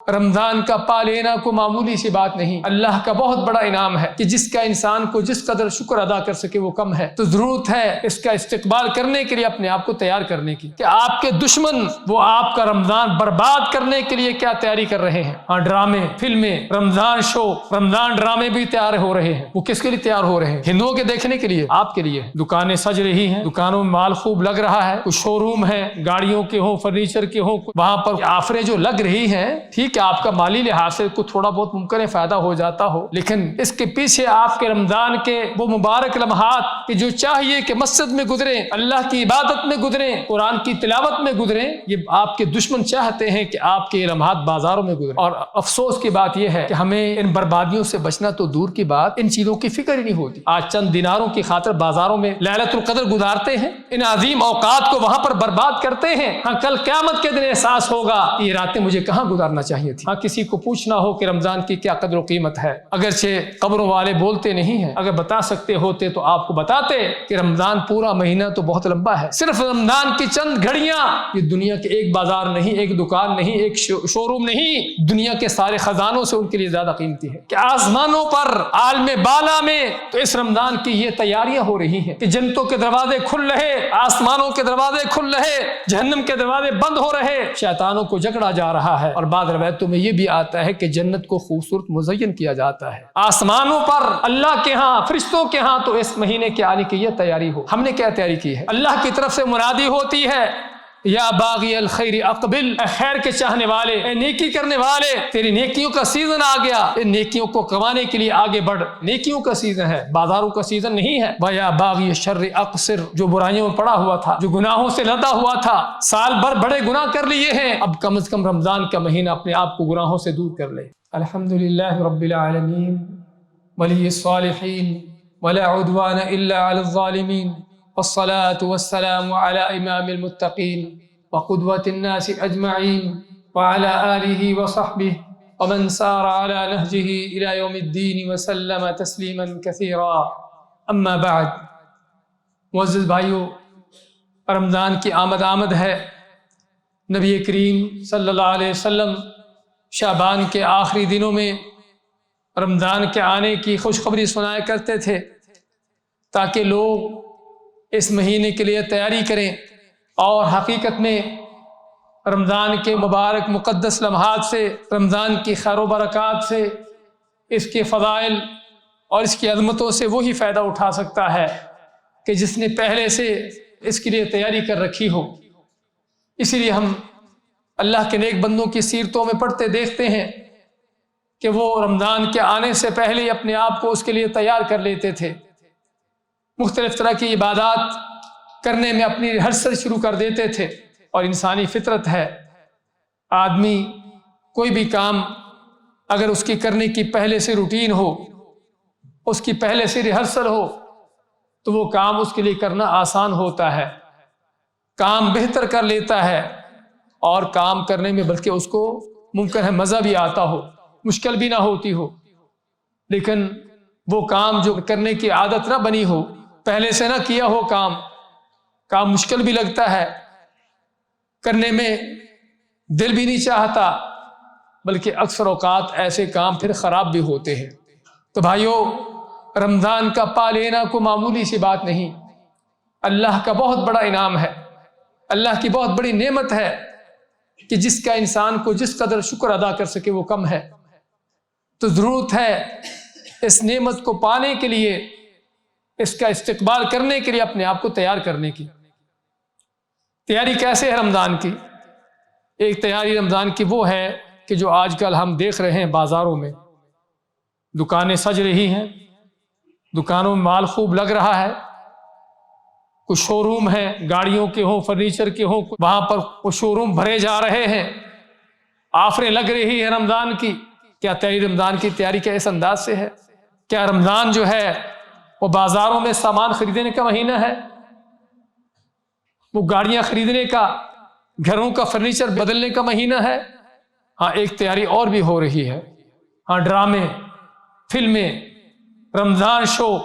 رمضان کا پا لینا کو معمولی سی بات نہیں، اللہ کا بہت بڑا انعام ہے کہ جس کا انسان کو جس قدر شکر ادا کر سکے وہ کم ہے۔ تو ضرورت ہے اس کا استقبال کرنے کے لیے اپنے آپ کو تیار کرنے کی کہ آپ کے دشمن وہ آپ کا رمضان برباد کرنے کے لیے کیا تیاری کر رہے ہیں۔ ہاں، ڈرامے، فلمیں، رمضان شو، رمضان ڈرامے بھی تیار ہو رہے ہیں۔ وہ کس کے لیے تیار ہو رہے ہیں؟ ہندوؤں کے دیکھنے کے لیے، آپ کے لیے۔ دکانیں سج رہی ہیں، دکانوں میں مال خوب لگ رہا ہے، کچھ شو روم ہے، گاڑیوں کے ہوں، فرنیچر کے ہوں، وہاں پر آفریں جو لگ رہی ہیں، ٹھیک ہے آپ کا مالی لحاظ سے کو تھوڑا بہت ممکن ہے فائدہ ہو جاتا ہو، لیکن اس کے پیچھے آپ کے رمضان کے وہ مبارک لمحات کہ جو چاہیے کہ مسجد میں گزریں، اللہ کی عبادت میں گزریں، قرآن کی تلاوت میں گزریں، یہ آپ کے دشمن چاہتے ہیں کہ آپ کے لمحات بازاروں میں گزریں۔ اور افسوس کی بات یہ ہے کہ ہمیں ان بربادیوں سے بچنا تو دور کی بات، ان چیزوں کی فکر ہی نہیں ہوتی۔ آج چند دیناروں کی خاطر بازاروں میں لیلۃ القدر گزارتے ہیں، ان عظیم اوقات کو وہاں پر برباد کرتے ہیں۔ ہاں، کل قیامت کے دن احساس ہوگا یہ راتیں مجھے کہاں گزارنا چاہیے تھی۔ ہاں، کسی کو پوچھنا ہو کہ رمضان کی کیا قدر و قیمت ہے، اگرچہ قبروں والے بولتے نہیں ہیں، اگر بتا سکتے ہوتے تو آپ کو بتاتے کہ رمضان پورا مہینہ تو بہت لمبا ہے، صرف رمضان کی چند گھڑیاں یہ دنیا کے ایک بازار نہیں، ایک دکان نہیں، ایک شو روم نہیں، دنیا کے سارے خزانوں سے ان کے لیے زیادہ قیمتی ہے۔ کہ آسمانوں پر عالم بالا میں تو اس رمضان کی یہ تیاریاں ہو رہی ہیں کہ جنتوں کے دروازے کھل رہے، آسمانوں کے دروازے کھل رہے، جہنم کے دروازے بند ہو رہے، شیطانوں کو جکڑا جا رہا ہے۔ اور بعض روایتوں میں یہ بھی آتا ہے کہ جنت کو خوبصورت مزین کیا جاتا ہے۔ آسمانوں پر اللہ کے ہاں، فرشتوں کے ہاں تو اس مہینے کے آنے کی یہ تیاری ہو۔ ہم نے کیا تیاری کی ہے؟ اللہ کی طرف سے منادی ہوتی ہے، یا باغی الخیر اقبل، اے خیر کے چاہنے والے، اے نیکی کرنے والے، تیری نیکیوں کا سیزن آ گیا، ان نیکیوں کو کمانے کے لیے آگے بڑھ۔ نیکیوں کا سیزن ہے، بازاروں کا سیزن نہیں ہے۔ وَيَا باغی الشر اقصر، جو برائیوں میں پڑا ہوا تھا، جو گناہوں سے لدا ہوا تھا، سال بھر بڑے گناہ کر لیے ہیں، اب کم از کم رمضان کا مہینہ اپنے آپ کو گناہوں سے دور کر لے۔ الحمدللہ رب العالمین، ولی الصالحین، ولا عدوان الا علی الظالمین، والصلاة والسلام على امام المتقین وقدوة الناس اجمعین وعلى آلہ وصحبہ ومن سار على نهجه الى یوم الدین وسلم تسلیما کثیرا۔ اما بعد، معزز بھائیو، رمضان کی آمد ہے۔ نبی کریم صلی اللہ علیہ وسلم شعبان کے آخری دنوں میں رمضان کے آنے کی خوشخبری سنایا کرتے تھے تاکہ لوگ اس مہینے کے لیے تیاری کریں، اور حقیقت میں رمضان کے مبارک مقدس لمحات سے، رمضان کی خیر و برکات سے، اس کے فضائل اور اس کی عظمتوں سے وہی فائدہ اٹھا سکتا ہے کہ جس نے پہلے سے اس کے لیے تیاری کر رکھی ہو۔ اسی لیے ہم اللہ کے نیک بندوں کی سیرتوں میں پڑھتے دیکھتے ہیں کہ وہ رمضان کے آنے سے پہلے ہی اپنے آپ کو اس کے لیے تیار کر لیتے تھے، مختلف طرح کی عبادات کرنے میں اپنی ریہرسل شروع کر دیتے تھے۔ اور انسانی فطرت ہے، آدمی کوئی بھی کام اگر اس کی کرنے کی پہلے سے روٹین ہو، اس کی پہلے سے ریہرسل ہو، تو وہ کام اس کے لیے کرنا آسان ہوتا ہے، کام بہتر کر لیتا ہے، اور کام کرنے میں بلکہ اس کو ممکن ہے مزہ بھی آتا ہو، مشکل بھی نہ ہوتی ہو۔ لیکن وہ کام جو کرنے کی عادت نہ بنی ہو، پہلے سے نہ کیا ہو کام مشکل بھی لگتا ہے، کرنے میں دل بھی نہیں چاہتا، بلکہ اکثر اوقات ایسے کام پھر خراب بھی ہوتے ہیں۔ تو بھائیو، رمضان کا پا لینا کو معمولی سی بات نہیں، اللہ کا بہت بڑا انعام ہے، اللہ کی بہت بڑی نعمت ہے کہ جس کا انسان کو جس قدر شکر ادا کر سکے وہ کم ہے۔ تو ضرورت ہے اس نعمت کو پانے کے لیے، اس کا استقبال کرنے کے لیے اپنے آپ کو تیار کرنے کی۔ تیاری کیسے ہے رمضان کی؟ ایک تیاری رمضان کی وہ ہے کہ جو آج کل ہم دیکھ رہے ہیں بازاروں میں، دکانیں سج رہی ہیں، دکانوں میں مال خوب لگ رہا ہے، کچھ شو روم ہیں، گاڑیوں کے ہوں، فرنیچر کے ہوں، وہاں پر وہ شو روم بھرے جا رہے ہیں، آفریں لگ رہی ہیں رمضان کی۔ کیا تیاری رمضان کی تیاری کے اس انداز سے ہے؟ کیا رمضان جو ہے وہ بازاروں میں سامان خریدنے کا مہینہ ہے، وہ گاڑیاں خریدنے کا، گھروں کا فرنیچر بدلنے کا مہینہ ہے؟ ہاں، ایک تیاری اور بھی ہو رہی ہے۔ ہاں، ڈرامے، فلمیں، رمضان شو،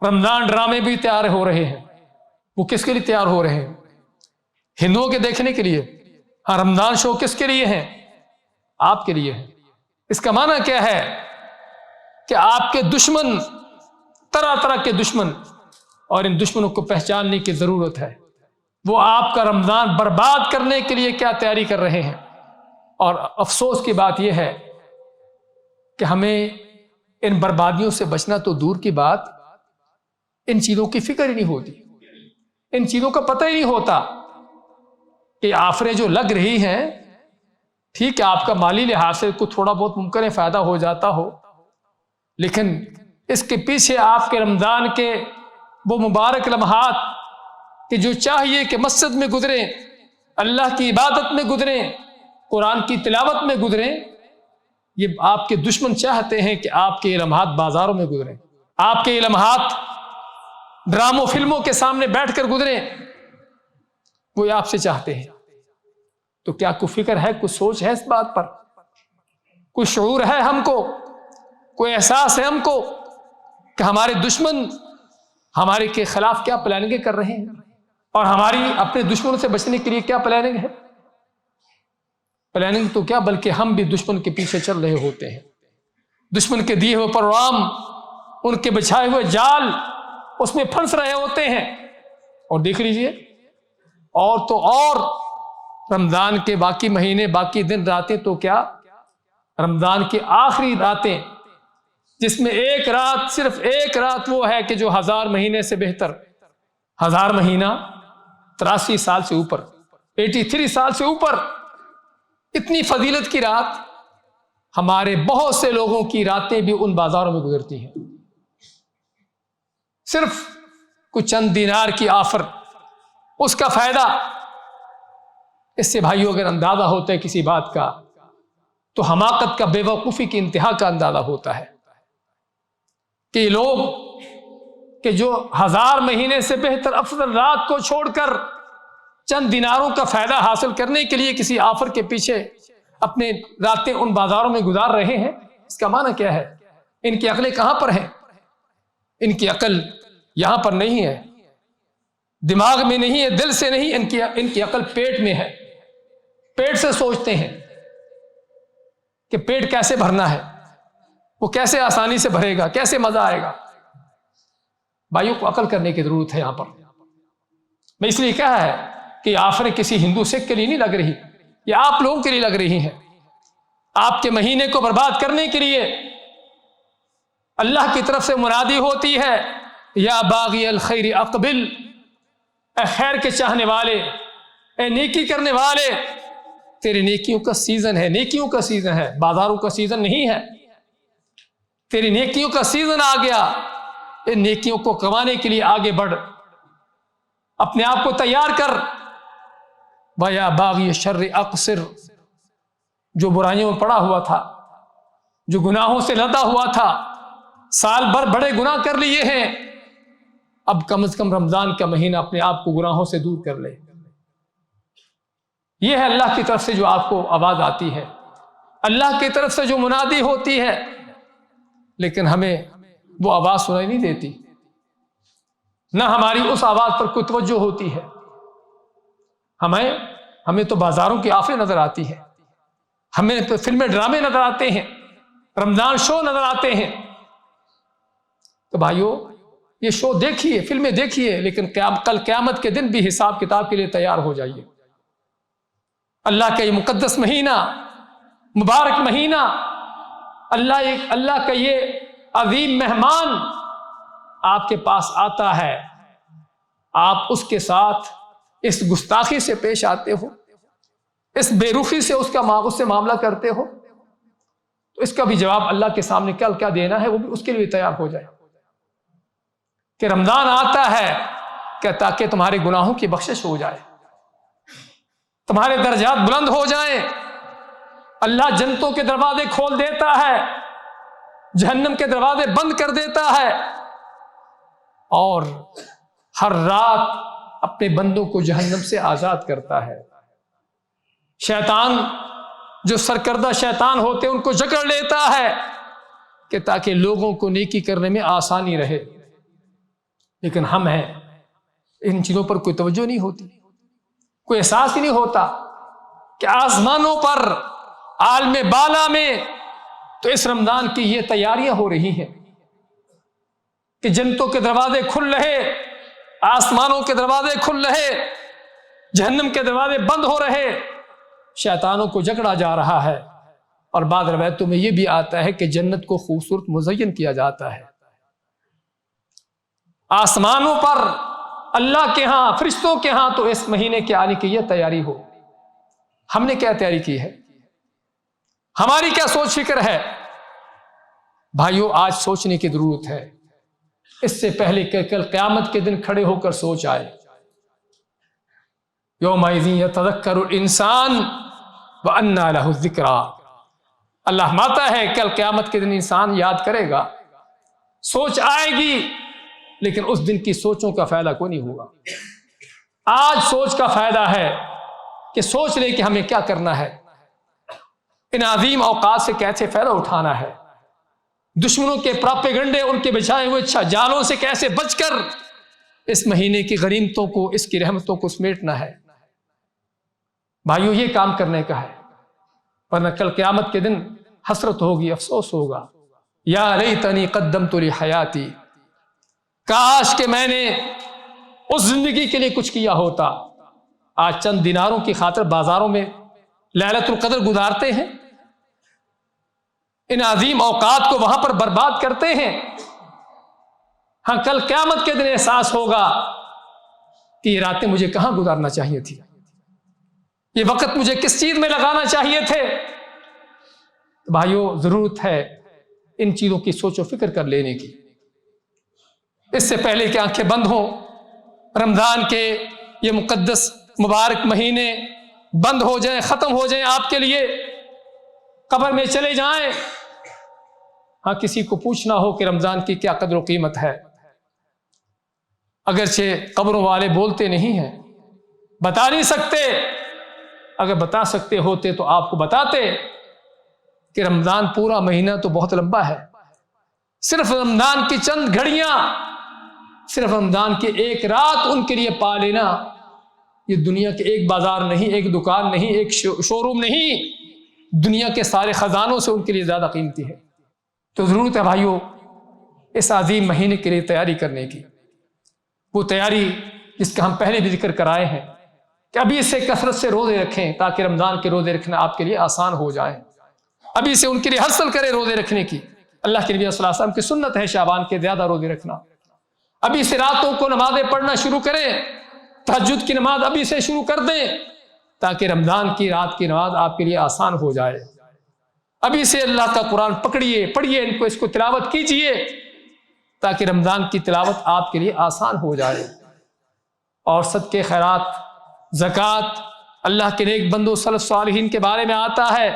رمضان ڈرامے بھی تیار ہو رہے ہیں۔ وہ کس کے لیے تیار ہو رہے ہیں؟ ہندوؤں کے دیکھنے کے لیے۔ ہاں، رمضان شو کس کے لیے ہیں؟ آپ کے لیے ہے۔ اس کا معنی کیا ہے کہ آپ کے دشمن، طرح طرح کے دشمن، اور ان دشمنوں کو پہچاننے کی ضرورت ہے، وہ آپ کا رمضان برباد کرنے کے لیے کیا تیاری کر رہے ہیں۔ اور افسوس کی بات یہ ہے کہ ہمیں ان بربادیوں سے بچنا تو دور کی بات، ان چیزوں کی فکر ہی نہیں ہوتی، ان چیزوں کا پتہ ہی نہیں ہوتا کہ آفریں جو لگ رہی ہیں، ٹھیک ہے آپ کا مالی لحاظ سے کچھ تھوڑا بہت ممکن ہے فائدہ ہو جاتا ہو، لیکن اس کے پیچھے آپ کے رمضان کے وہ مبارک لمحات کہ جو چاہیے کہ مسجد میں گزریں، اللہ کی عبادت میں گزریں، قرآن کی تلاوت میں گزریں، یہ آپ کے دشمن چاہتے ہیں کہ آپ کے یہ لمحات بازاروں میں گزریں، آپ کے یہ لمحات ڈراموں فلموں کے سامنے بیٹھ کر گزریں، وہ آپ سے چاہتے ہیں۔ تو کیا کوئی فکر ہے، کوئی سوچ ہے اس بات پر، کوئی شعور ہے ہم کو، کوئی احساس ہے ہم کو کہ ہمارے دشمن ہمارے کے خلاف کیا پلاننگیں کر رہے ہیں، اور ہماری اپنے دشمنوں سے بچنے کے لیے کیا پلاننگ ہے؟ پلاننگ تو کیا، بلکہ ہم بھی دشمن کے پیچھے چل رہے ہوتے ہیں، دشمن کے دیے ہوئے پروگرام، ان کے بچھائے ہوئے جال، اس میں پھنس رہے ہوتے ہیں۔ اور دیکھ لیجئے، اور تو اور رمضان کے باقی مہینے، باقی دن راتیں تو کیا، رمضان کی آخری راتیں جس میں ایک رات، صرف ایک رات وہ ہے کہ جو 1000 مہینے سے بہتر، 1000 مہینہ 83 سال سے اوپر، 83 سال سے اوپر، اتنی فضیلت کی رات، ہمارے بہت سے لوگوں کی راتیں بھی ان بازاروں میں گزرتی ہیں، صرف کچھ چند دینار کی آفر، اس کا فائدہ۔ اس سے بھائیو اگر اندازہ ہوتا ہے کسی بات کا، تو حماقت کا، بے وقوفی کی انتہا کا اندازہ ہوتا ہے کہ یہ لوگ کہ جو 1000 مہینے سے بہتر افضل رات کو چھوڑ کر چند دیناروں کا فائدہ حاصل کرنے کے لیے کسی آفر کے پیچھے اپنے راتیں ان بازاروں میں گزار رہے ہیں، اس کا معنی کیا ہے؟ ان کی عقلیں کہاں پر ہیں؟ ان کی عقل یہاں پر نہیں ہے، دماغ میں نہیں ہے، دل سے نہیں، ان کی عقل پیٹ میں ہے، پیٹ سے سوچتے ہیں کہ پیٹ کیسے بھرنا ہے، وہ کیسے آسانی سے بھرے گا، کیسے مزہ آئے گا۔ بھائیوں کو عقل کرنے کی ضرورت ہے یہاں پر۔ میں اس لیے کہا ہے کہ یہ آفریں کسی ہندو سکھ کے لیے نہیں لگ رہی، یہ آپ لوگوں کے لیے لگ رہی ہیں، آپ کے مہینے کو برباد کرنے کے لیے۔ اللہ کی طرف سے منادی ہوتی ہے، یا باغی الخیر اقبل، اے خیر کے چاہنے والے، اے نیکی کرنے والے، تیرے نیکیوں کا سیزن ہے، نیکیوں کا سیزن ہے، بازاروں کا سیزن نہیں ہے، تیری نیکیوں کا سیزن آ گیا، ان نیکیوں کو کمانے کے لیے آگے بڑھ، اپنے آپ کو تیار کر۔ وَيَا بَاغِيَ الشَّرِّ أَقْصِرْ، جو برائیوں میں پڑا ہوا تھا، جو گناہوں سے لدا ہوا تھا، سال بھر بڑے گناہ کر لیے ہیں، اب کم از کم رمضان کا مہینہ اپنے آپ کو گناہوں سے دور کر لے۔ یہ ہے اللہ کی طرف سے جو آپ کو آواز آتی ہے، اللہ کی طرف سے جو منادی ہوتی ہے، لیکن ہمیں وہ آواز سنائی نہیں دیتی، نہ ہماری اس آواز پر کوئی توجہ ہوتی ہے۔ ہمیں تو بازاروں کی آفریں نظر آتی ہیں، ہمیں تو فلمیں ڈرامے نظر آتے ہیں، رمضان شو نظر آتے ہیں۔ تو بھائیو، یہ شو دیکھیے، فلمیں دیکھیے، لیکن کل قیامت کے دن بھی حساب کتاب کے لیے تیار ہو جائیے۔ اللہ کا یہ مقدس مہینہ، مبارک مہینہ، اللہ کا یہ عظیم مہمان آپ کے پاس آتا ہے، آپ اس کے ساتھ اس گستاخی سے پیش آتے ہو، اس بے رخی سے اس سے معاملہ کرتے ہو، تو اس کا بھی جواب اللہ کے سامنے کل کیا دینا ہے، وہ بھی اس کے لیے تیار ہو جائے کہ رمضان آتا ہے کہ تاکہ تمہارے گناہوں کی بخشش ہو جائے، تمہارے درجات بلند ہو جائیں، اللہ جنتوں کے دروازے کھول دیتا ہے، جہنم کے دروازے بند کر دیتا ہے، اور ہر رات اپنے بندوں کو جہنم سے آزاد کرتا ہے۔ شیطان، جو سرکردہ شیطان ہوتے ہیں، ان کو جکڑ لیتا ہے کہ تاکہ لوگوں کو نیکی کرنے میں آسانی رہے، لیکن ہم ہیں، ان چیزوں پر کوئی توجہ نہیں ہوتی، کوئی احساس ہی نہیں ہوتا کہ آسمانوں پر عالم بالا میں، تو اس رمضان کی یہ تیاریاں ہو رہی ہیں کہ جنتوں کے دروازے کھل رہے، آسمانوں کے دروازے کھل رہے، جہنم کے دروازے بند ہو رہے، شیطانوں کو جکڑا جا رہا ہے، اور بعض روایتوں میں یہ بھی آتا ہے کہ جنت کو خوبصورت مزین کیا جاتا ہے۔ آسمانوں پر اللہ کے ہاں، فرشتوں کے ہاں تو اس مہینے کے آنے کی یہ تیاری ہو۔ ہم نے کیا تیاری کی ہے؟ ہماری کیا سوچ فکر ہے؟ بھائیو، آج سوچنے کی ضرورت ہے، اس سے پہلے کہ کل قیامت کے دن کھڑے ہو کر سوچ آئے۔ یومئذ یتذکر الانسان وانیٰ لہ الذکریٰ، اللہ ماتا ہے کل قیامت کے دن انسان یاد کرے گا، سوچ آئے گی، لیکن اس دن کی سوچوں کا فائدہ کوئی نہیں ہوگا۔ آج سوچ کا فائدہ ہے کہ سوچ لے کہ ہمیں کیا کرنا ہے، ان عظیم اوقات سے کیسے فائدہ اٹھانا ہے، دشمنوں کے پراپیگنڈے، ان کے بچھائے ہوئے جالوں سے کیسے بچ کر اس مہینے کی غنیمتوں کو، اس کی رحمتوں کو سمیٹنا ہے۔ بھائیو، یہ کام کرنے کا ہے، ورنہ کل قیامت کے دن حسرت ہوگی، افسوس ہوگا۔ یا لیتنی قدمت لحیاتی، کاش کہ میں نے اس زندگی کے لیے کچھ کیا ہوتا۔ آج چند دیناروں کی خاطر بازاروں میں لیلۃ القدر گزارتے ہیں، ان عظیم اوقات کو وہاں پر برباد کرتے ہیں۔ ہاں، کل قیامت کے دن احساس ہوگا کہ یہ راتیں مجھے کہاں گزارنا چاہیے تھی، یہ وقت مجھے کس چیز میں لگانا چاہیے تھے۔ بھائیو، ضرورت ہے ان چیزوں کی سوچ و فکر کر لینے کی، اس سے پہلے کہ آنکھیں بند ہوں، رمضان کے یہ مقدس مبارک مہینے بند ہو جائیں، ختم ہو جائیں آپ کے لیے، قبر میں چلے جائیں۔ ہاں، کسی کو پوچھنا ہو کہ رمضان کی کیا قدر و قیمت ہے، اگرچہ قبروں والے بولتے نہیں ہیں، بتا نہیں سکتے، اگر بتا سکتے ہوتے تو آپ کو بتاتے کہ رمضان پورا مہینہ تو بہت لمبا ہے، صرف رمضان کی چند گھڑیاں، صرف رمضان کی ایک رات ان کے لیے پا لینا، یہ دنیا کے ایک بازار نہیں، ایک دکان نہیں، ایک شو روم نہیں، دنیا کے سارے خزانوں سے ان کے لیے زیادہ قیمتی ہے۔ تو ضرورت ہے بھائیو اس عظیم مہینے کے لیے تیاری کرنے کی، وہ تیاری جس کا ہم پہلے بھی ذکر کرائے ہیں کہ ابھی سے کثرت سے روزے رکھیں تاکہ رمضان کے روزے رکھنا آپ کے لیے آسان ہو جائے، ابھی سے ان کے لیے حاصل کریں روزے رکھنے کی۔ اللہ کے نبی صلی اللہ علیہ وسلم کی سنت ہے شعبان کے زیادہ روزے رکھنا، ابھی سے راتوں کو نمازیں پڑھنا شروع کریں، تہجد کی نماز ابھی سے شروع کر دیں تاکہ رمضان کی رات کی نماز آپ کے لیے آسان ہو جائے۔ ابھی سے اللہ کا قرآن پکڑیے، پڑھیے، ان کو، اس کو تلاوت کیجئے تاکہ رمضان کی تلاوت آپ کے لیے آسان ہو جائے۔ اور صدقے، خیرات، زکوٰۃ، اللہ کے نیک بندوں سلف صالحین کے بارے میں آتا ہے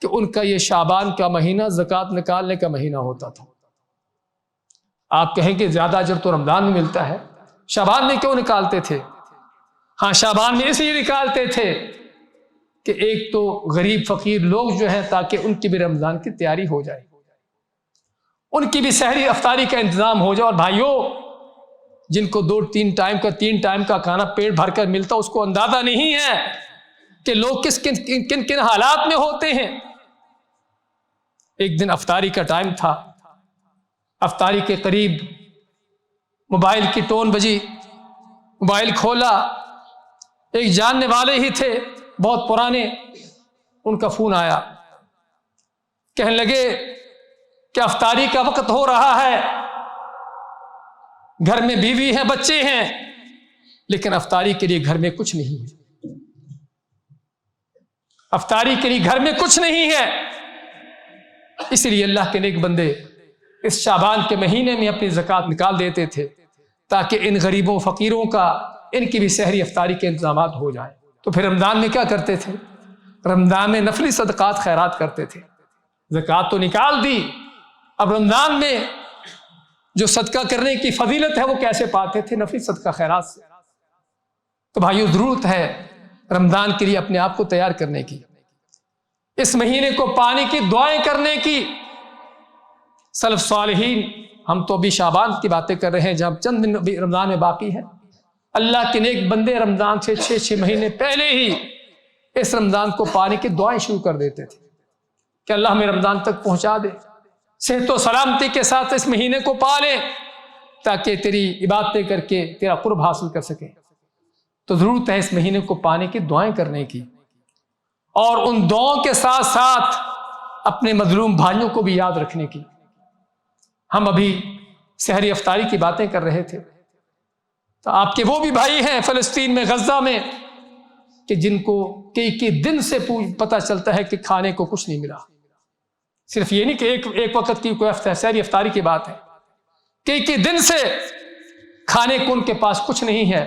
کہ ان کا یہ شعبان کا مہینہ زکوٰۃ نکالنے کا مہینہ ہوتا تھا۔ آپ کہیں کہ زیادہ اجر تو رمضان میں ملتا ہے، شعبان میں کیوں نکالتے تھے؟ ہاں، شعبان میں اس لیے نکالتے تھے کہ ایک تو غریب فقیر لوگ جو ہیں تاکہ ان کی بھی رمضان کی تیاری ہو جائے، ان کی بھی سحری افطاری کا انتظام ہو جائے۔ اور بھائیوں، جن کو 2-3 ٹائم کا کھانا پیٹ بھر کر ملتا، اس کو اندازہ نہیں ہے کہ لوگ کن حالات میں ہوتے ہیں۔ ایک دن افطاری کا ٹائم تھا، افطاری کے قریب موبائل کی ٹون بجی، موبائل کھولا، ایک جاننے والے ہی تھے بہت پرانے، ان کا فون آیا، کہنے لگے کہ افطاری کا وقت ہو رہا ہے، گھر میں بیوی ہیں، بچے ہیں، لیکن افطاری کے لیے گھر میں کچھ نہیں ہے، افطاری کے لیے گھر میں کچھ نہیں ہے۔ اس لیے اللہ کے نیک بندے اس شعبان کے مہینے میں اپنی زکوٰۃ نکال دیتے تھے تاکہ ان غریبوں فقیروں کا، ان کی بھی سحری افطاری کے انتظامات ہو جائیں۔ تو پھر رمضان میں کیا کرتے تھے؟ رمضان میں نفلی صدقات، خیرات کرتے تھے۔ زکوٰۃ تو نکال دی، اب رمضان میں جو صدقہ کرنے کی فضیلت ہے وہ کیسے پاتے تھے؟ نفلی صدقہ خیرات سے۔ تو بھائیو، ضرورت ہے رمضان کے لیے اپنے آپ کو تیار کرنے کی، اس مہینے کو پانے کی دعائیں کرنے کی۔ سلف صالحین، ہم تو ابھی شعبان کی باتیں کر رہے ہیں جب چند دن رمضان میں باقی ہے، اللہ کے نیک بندے رمضان سے 6 مہینے پہلے ہی اس رمضان کو پانے کی دعائیں شروع کر دیتے تھے کہ اللہ ہمیں رمضان تک پہنچا دے، صحت و سلامتی کے ساتھ اس مہینے کو پا لیں تاکہ تیری عبادتیں کر کے تیرا قرب حاصل کر سکیں۔ تو ضرورت ہے اس مہینے کو پانے کی دعائیں کرنے کی، اور ان دعاؤں کے ساتھ ساتھ اپنے مظلوم بھائیوں کو بھی یاد رکھنے کی۔ ہم ابھی سحری افطاری کی باتیں کر رہے تھے، تو آپ کے وہ بھی بھائی ہیں فلسطین میں، غزہ میں، کہ جن کو کئی دن سے پتہ چلتا ہے کہ کھانے کو کچھ نہیں ملا۔ صرف یہ نہیں کہ ایک وقت کی کوئی سحری افطاری کی بات ہے، کئی دن سے کھانے کو ان کے پاس کچھ نہیں ہے۔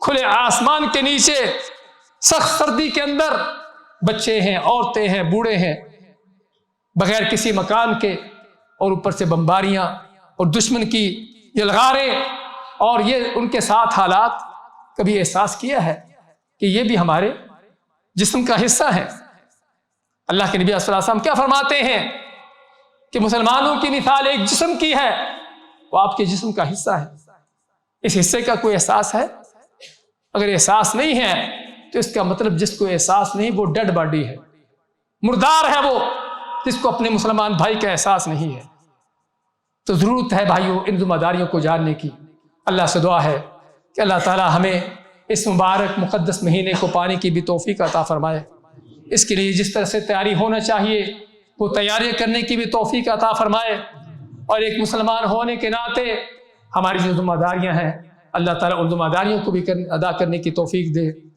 کھلے آسمان کے نیچے سخت سردی کے اندر بچے ہیں، عورتیں ہیں، بوڑھے ہیں، بغیر کسی مکان کے، اور اوپر سے بمباریاں اور دشمن کی یلغاریں، اور یہ ان کے ساتھ حالات۔ کبھی احساس کیا ہے کہ یہ بھی ہمارے جسم کا حصہ ہے؟ اللہ کے نبی صلی اللہ علیہ وسلم کیا فرماتے ہیں کہ مسلمانوں کی مثال ایک جسم کی ہے، وہ آپ کے جسم کا حصہ ہے۔ اس حصے کا کوئی احساس ہے؟ اگر احساس نہیں ہے تو اس کا مطلب جس کو احساس نہیں وہ ڈیڈ باڈی ہے، مردار ہے وہ، جس کو اپنے مسلمان بھائی کا احساس نہیں ہے۔ تو ضرورت ہے بھائیوں ان ذمہ داریوں کو جاننے کی۔ اللہ سے دعا ہے کہ اللہ تعالی ہمیں اس مبارک مقدس مہینے کو پانے کی بھی توفیق عطا فرمائے۔ اس کے لیے جس طرح سے تیاری ہونا چاہیے وہ تیاری کرنے کی بھی توفیق عطا فرمائے، اور ایک مسلمان ہونے کے ناطے ہماری جو ذمہ داریاں ہیں اللہ تعالیٰ ان ذمہ داریوں کو بھی ادا کرنے کی توفیق دے۔